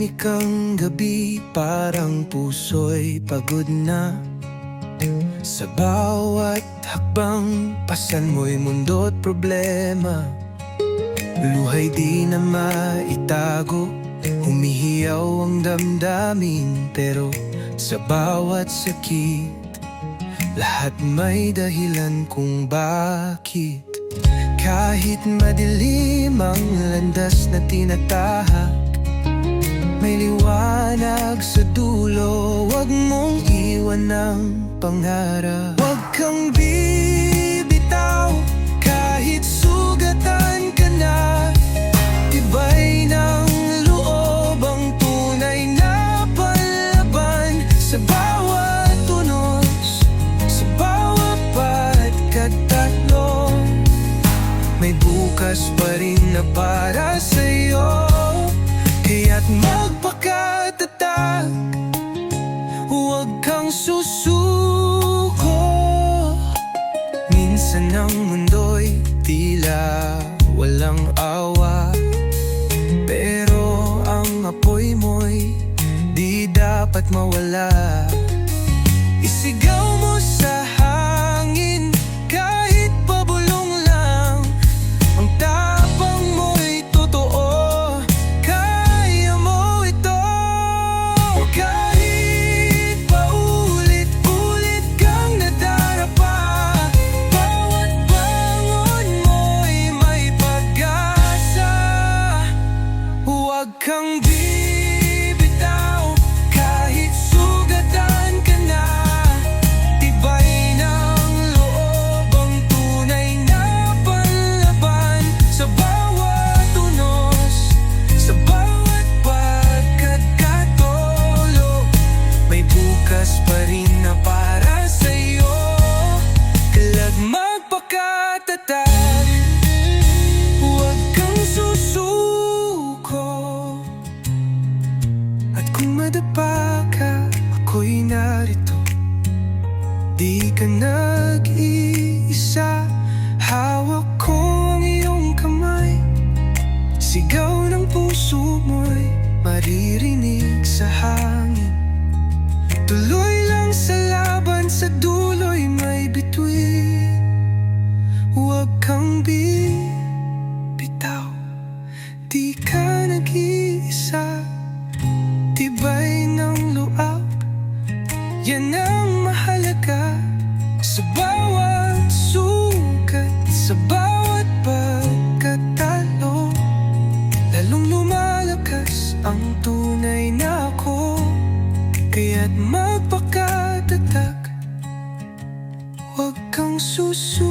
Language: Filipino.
Tahimik ang gabi, parang puso'y pagod na. Sa bawat hakbang, pasan mo'y mundo't problema. Luhay di na maitago, humihiyaw ang damdamin. Pero sa bawat sakit, lahat may dahilan kung bakit. Kahit madilim ang landas na tinatahak, may liwanag sa dulo. Huwag mong iwan ang pangarap. Huwag kang bibitaw kahit sugatan ka na. Tibay ng loob ang tunay na palaban. Sa bawat tunos, sa bawat pagkatatlo, may bukas pa rin na para sa'yo. Kaya't magpakatatag, huwag kang susuko. Minsan ang mundo'y tila walang awa, pero ang apoy mo'y di dapat mawala. Isigaw mo sa hangin kahit pabulong lang, ang tapang mo'y totoo. Kaya mo ito. Kahit paulit-ulit kang nadarapa, bawat bangon mo'y may pag-asa. Huwag kang bibitaw kahit sugatan ka na. Tibay ng loob ang tunay na panlaban. Sa bawat tunos, sa bawat pagkakatulog, may bukas pa rin na para sa'yo. Kaya't magpakatatag, huwag kang susuko. At kung madapa ka, ako'y narito. Di ka nag-iisa, hawak ko ang iyong kamay. Sigaw ng puso mo'y maririnig sa hangin. Tuloy lang sa laban, sa dulo'y may bituin. Huwag kang bibitaw, di ka nag-iisa. Tibay ng luab, yan ang mahalaga. Sa bawat sugat, sa bawat pagkatalo, lalong lumalakas ang tunay na ako. Kaya't magpakatatag, huwag kang susuko.